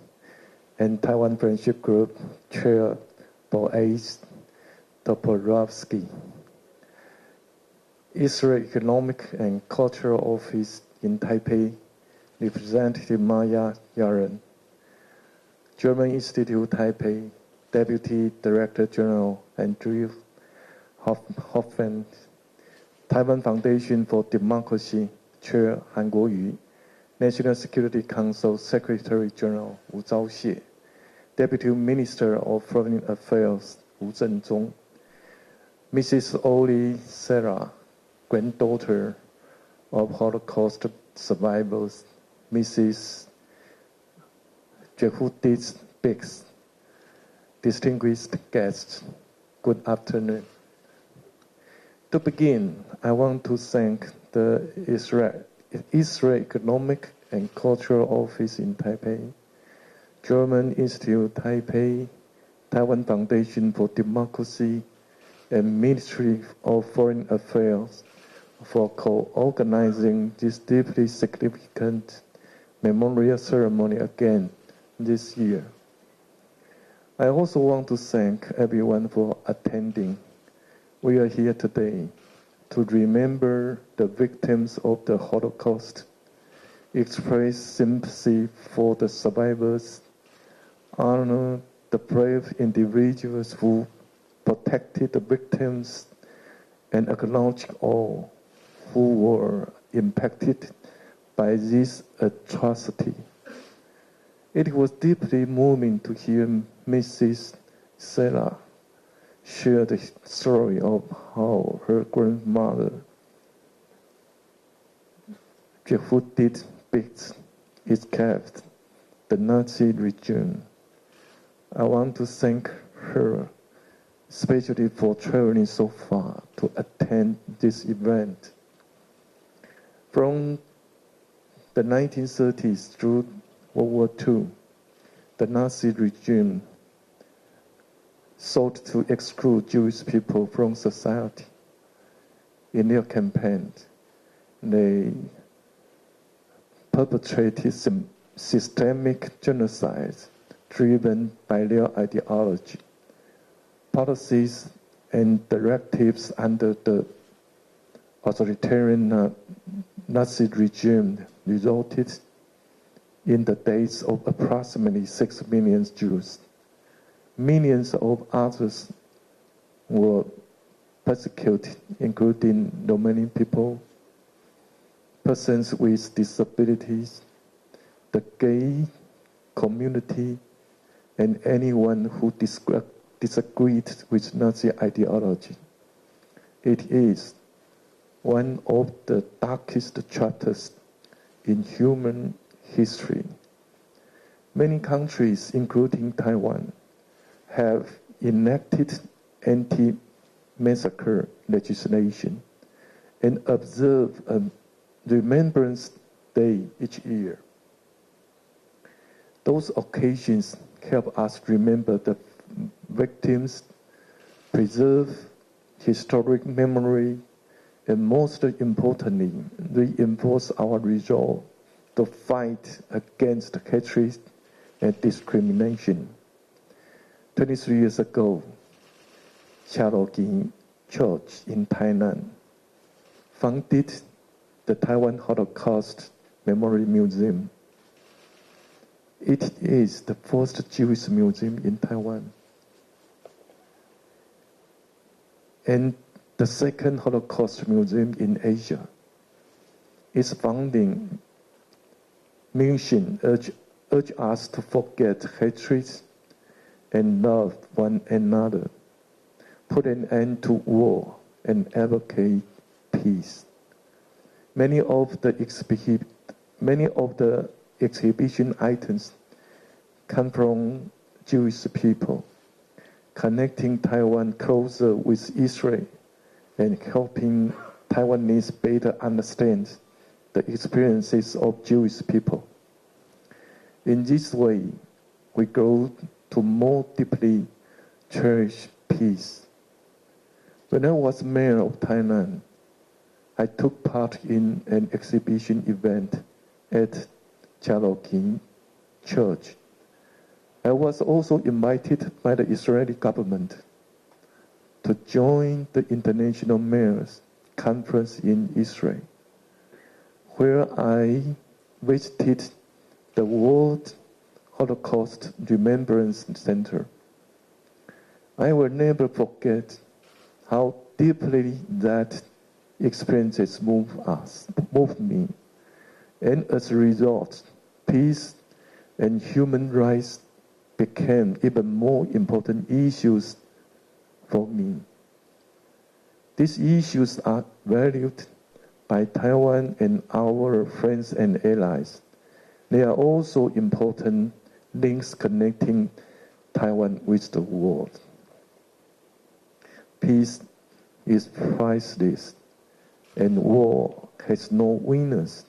and Taiwan Friendship Group, Chair Boaz Toporowski. Israel Economic and Cultural Office in Taipei, Representative Maya Yaron. German Institute Taipei, Deputy Director General Andreas Hofem. Taiwan Foundation for Democracy, Chair韩国瑜. National Security Council Secretary General Wu Zhaoxie, Deputy Minister of Foreign Affairs Wu Zhenzong, Mrs. Oli Sarah, granddaughter of Holocaust survivors, Mrs. Jehudit Biggs, distinguished guests, good afternoon. To begin, I want to thank the Israel Economic and Cultural Office in Taipei, German Institute Taipei, Taiwan Foundation for Democracy, and Ministry of Foreign Affairs for co-organizing this deeply significant memorial ceremony again this year. I also want to thank everyone for attending. We are here today to remember the victims of the Holocaust, express sympathy for the survivors, honor the brave individuals who protected the victims, and acknowledge all who were impacted by this atrocity. It was deeply moving to hear Mrs. Sarah share the story of how her grandmother, Jehudit Biggs, escaped the Nazi regime. I want to thank her, especially for traveling so far to attend this event. From the 1930s through World War II, the Nazi regime sought to exclude Jewish people from society. In their campaign, they perpetrated systemic genocide driven by their ideology. Policies and directives under the authoritarian Nazi regime resulted in the deaths of approximately 6 million Jews. Millions of others were persecuted, including Romanian people, persons with disabilities, the gay community, and anyone who disagreed with Nazi ideology. It is one of the darkest chapters in human history. Many countries, including Taiwan, have enacted anti-massacre legislation and observe a Remembrance Day each year. Those occasions help us remember the victims, preserve historic memory, and most importantly, reinforce our resolve to fight against hatred and discrimination. 23 years ago, Xiaologi Church in Tainan founded the Taiwan Holocaust Memorial Museum. It is the first Jewish museum in Taiwan and the second Holocaust museum in Asia. Its founding mission urged us to forget hatred and love one another, put an end to war, and advocate peace. Many of the Many of the exhibition items come from Jewish people, connecting Taiwan closer with Israel and helping Taiwanese better understand the experiences of Jewish people. In this way, we grow to more deeply cherish peace. When I was mayor of Thailand, I took part in an exhibition event at Chalokin Church. I was also invited by the Israeli government to join the International Mayors Conference in Israel, where I visited the World Holocaust Remembrance Center. I will never forget how deeply that experiences moved me. And as a result, peace and human rights became even more important issues for me. These issues are valued by Taiwan and our friends and allies. They are also important links connecting Taiwan with the world. Peace is priceless, and war has no winners.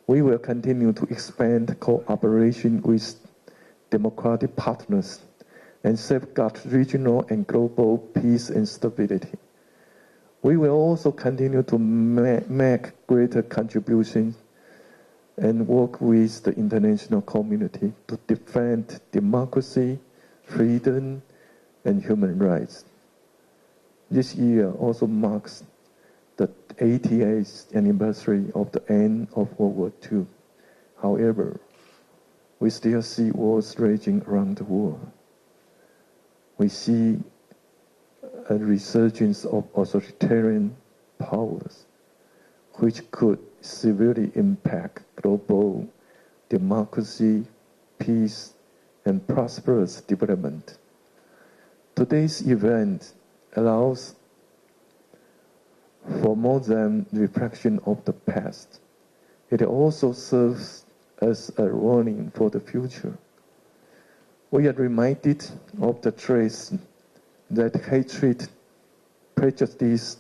We will continue to expand cooperation with democratic partners and safeguard regional and global peace and stability. We will also continue to make greater contributions and work with the international community to defend democracy, freedom, and human rights. This year also marks the 88th anniversary of the end of World War II. However, we still see wars raging around the world. We see a resurgence of authoritarian powers, which could severely impact global democracy, peace, and prosperous development. Today's event allows for more than reflection of the past. It also serves as a warning for the future. We are reminded of the threats that hatred, prejudice,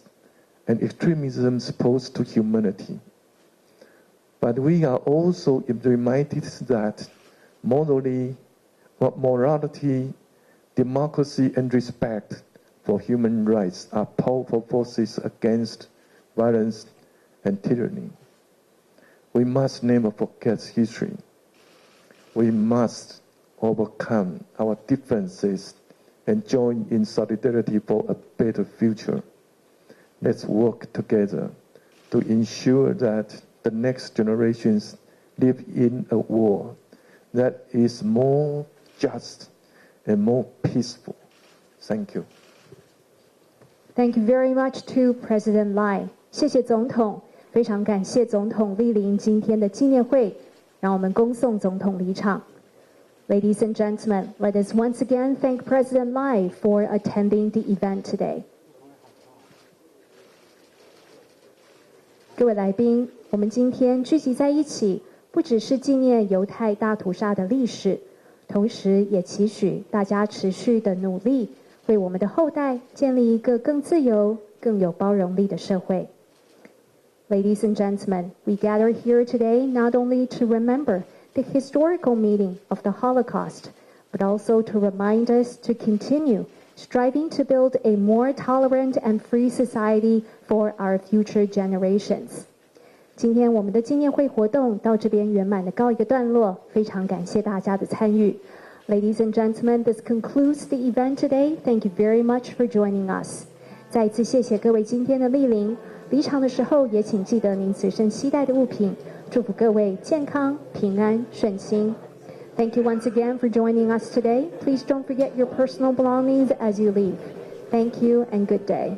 and extremism pose to humanity. But we are also reminded that morality, democracy, and respect for human rights are powerful forces against violence and tyranny. We must never forget history. We must overcome our differences and join in solidarity for a better future. Let's work together to ensure that the next generations live in a world that is more just and more peaceful. Thank you. Thank you very much to President Lai. 谢谢总统，非常感谢总统莅临今天的纪念会，让我们恭送总统离场。Ladies and gentlemen, let us once again thank President Lai for attending the event today. 各位来宾，我们今天聚集在一起，不只是纪念犹太大屠杀的历史，同时也期许大家持续的努力，为我们的后代建立一个更自由、更有包容力的社会。Ladies and gentlemen, we gather here today not only to remember the historical meaning of the Holocaust, but also to remind us to continue striving to build a more tolerant and free society for our future generations. 今天我们的纪念会活动到这边圆满的告一个段落，非常感谢大家的参与。Ladies and gentlemen, this concludes the event today. Thank you very much for joining us. 再一次谢谢各位今天的莅临。离场的时候也请记得您随身携带的物品。祝福各位健康、平安、顺心。Thank you once again for joining us today. Please don't forget your personal belongings as you leave. Thank you and good day.